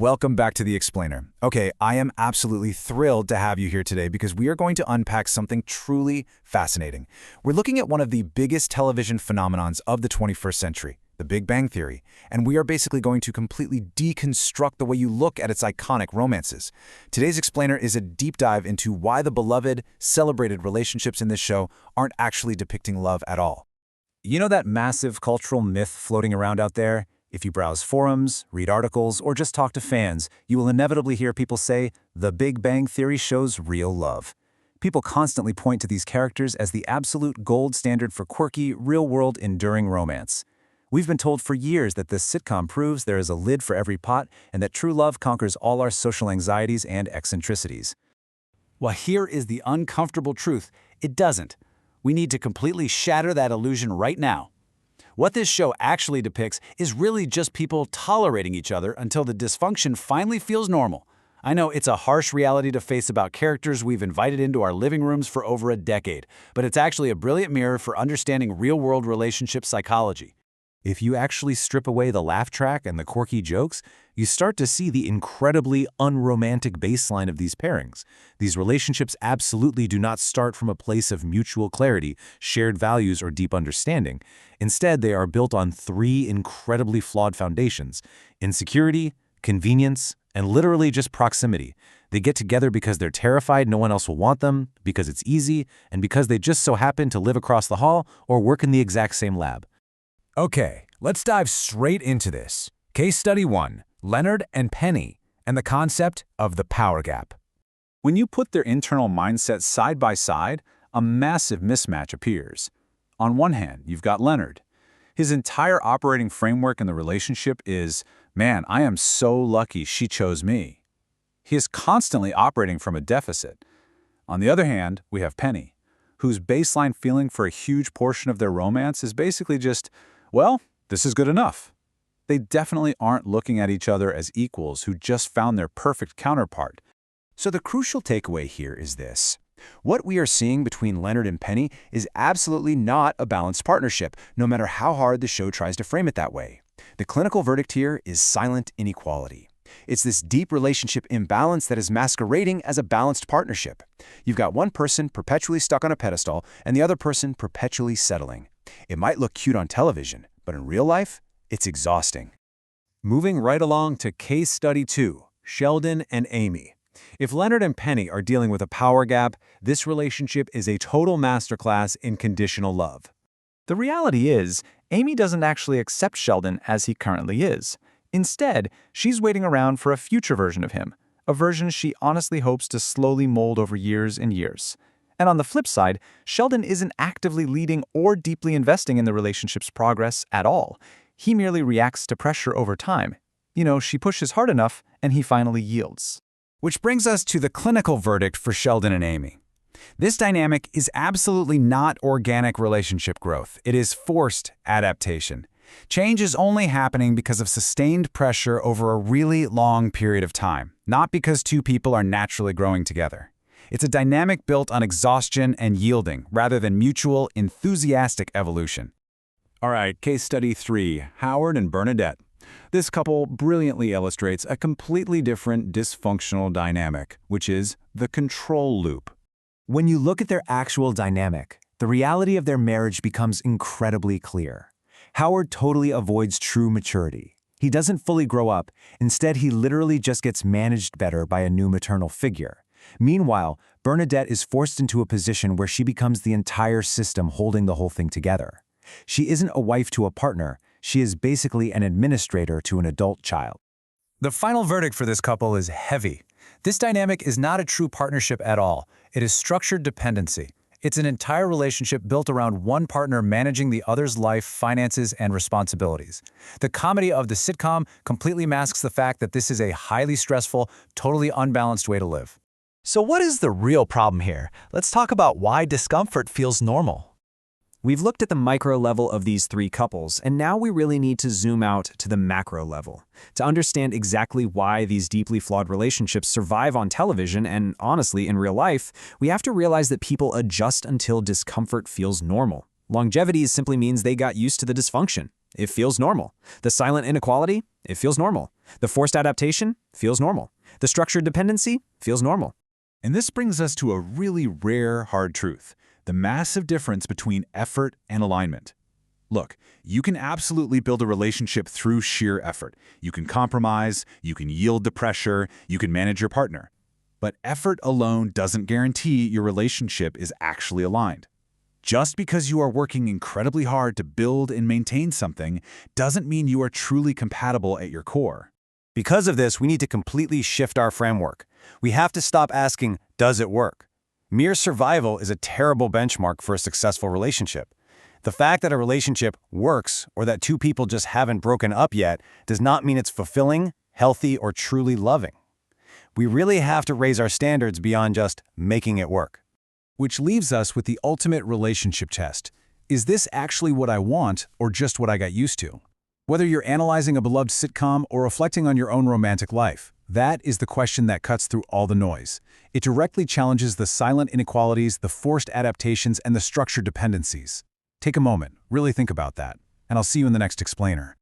welcome back to The Explainer. Okay, I am absolutely thrilled to have you here today because we are going to unpack something truly fascinating. We're looking at one of the biggest television phenomenons of the 21st century, The Big Bang Theory, and we are basically going to completely deconstruct the way you look at its iconic romances. Today's Explainer is a deep dive into why the beloved, celebrated relationships in this show aren't actually depicting love at all. You know that massive cultural myth floating around out there? If you browse forums, read articles, or just talk to fans, you will inevitably hear people say, The Big Bang Theory shows real love. People constantly point to these characters as the absolute gold standard for quirky, real-world, enduring romance. We've been told for years that this sitcom proves there is a lid for every pot and that true love conquers all our social anxieties and eccentricities. Well, here is the uncomfortable truth. It doesn't. We need to completely shatter that illusion right now. What this show actually depicts is really just people tolerating each other until the dysfunction finally feels normal. I know it's a harsh reality to face about characters we've invited into our living rooms for over a decade, but it's actually a brilliant mirror for understanding real-world relationship psychology. If you actually strip away the laugh track and the quirky jokes, you start to see the incredibly unromantic baseline of these pairings. These relationships absolutely do not start from a place of mutual clarity, shared values, or deep understanding. Instead, they are built on three incredibly flawed foundations: insecurity, convenience, and literally just proximity. They get together because they're terrified no one else will want them, because it's easy, and because they just so happen to live across the hall or work in the exact same lab. Okay, let's dive straight into this. Case Study 1, Leonard and Penny, and the concept of the power gap. When you put their internal mindsets side by side, a massive mismatch appears. On one hand, you've got Leonard. His entire operating framework in the relationship is, man, I am so lucky she chose me. He is constantly operating from a deficit. On the other hand, we have Penny, whose baseline feeling for a huge portion of their romance is basically just, well, this is good enough. They definitely aren't looking at each other as equals who just found their perfect counterpart. So the crucial takeaway here is this. What we are seeing between Leonard and Penny is absolutely not a balanced partnership, no matter how hard the show tries to frame it that way. The clinical verdict here is silent inequality. It's this deep relationship imbalance that is masquerading as a balanced partnership. You've got one person perpetually stuck on a pedestal and the other person perpetually settling. It might look cute on television, but in real life, it's exhausting. Moving right along to Case Study 2, Sheldon and Amy. If Leonard and Penny are dealing with a power gap, this relationship is a total masterclass in conditional love. The reality is, Amy doesn't actually accept Sheldon as he currently is. Instead, she's waiting around for a future version of him, a version she honestly hopes to slowly mold over years and years. And on the flip side, Sheldon isn't actively leading or deeply investing in the relationship's progress at all. He merely reacts to pressure over time. She pushes hard enough, and he finally yields. Which brings us to the clinical verdict for Sheldon and Amy. This dynamic is absolutely not organic relationship growth. It is forced adaptation. Change is only happening because of sustained pressure over a really long period of time, not because two people are naturally growing together. It's a dynamic built on exhaustion and yielding, rather than mutual, enthusiastic evolution. All right, Case Study 3, Howard and Bernadette. This couple brilliantly illustrates a completely different dysfunctional dynamic, which is the control loop. When you look at their actual dynamic, the reality of their marriage becomes incredibly clear. Howard totally avoids true maturity. He doesn't fully grow up. Instead, he literally just gets managed better by a new maternal figure. Meanwhile, Bernadette is forced into a position where she becomes the entire system holding the whole thing together. She isn't a wife to a partner. She is basically an administrator to an adult child. The final verdict for this couple is heavy. This dynamic is not a true partnership at all. It is structured dependency. It's an entire relationship built around one partner managing the other's life, finances, and responsibilities. The comedy of the sitcom completely masks the fact that this is a highly stressful, totally unbalanced way to live. So what is the real problem here? Let's talk about why discomfort feels normal. We've looked at the micro level of these three couples, and now we really need to zoom out to the macro level. To understand exactly why these deeply flawed relationships survive on television and, honestly, in real life, we have to realize that people adjust until discomfort feels normal. Longevity simply means they got used to the dysfunction. It feels normal. The silent inequality? It feels normal. The forced adaptation? Feels normal. The structured dependency? Feels normal. And this brings us to a really rare, hard truth: the massive difference between effort and alignment. Look, you can absolutely build a relationship through sheer effort. You can compromise, you can yield to pressure, you can manage your partner. But effort alone doesn't guarantee your relationship is actually aligned. Just because you are working incredibly hard to build and maintain something doesn't mean you are truly compatible at your core. Because of this, we need to completely shift our framework. We have to stop asking, does it work? Mere survival is a terrible benchmark for a successful relationship. The fact that a relationship works or that two people just haven't broken up yet does not mean it's fulfilling, healthy, or truly loving. We really have to raise our standards beyond just making it work. Which leaves us with the ultimate relationship test. Is this actually what I want or just what I got used to? Whether you're analyzing a beloved sitcom or reflecting on your own romantic life, that is the question that cuts through all the noise. It directly challenges the silent inequalities, the forced adaptations, and the structured dependencies. Take a moment, really think about that, and I'll see you in the next explainer.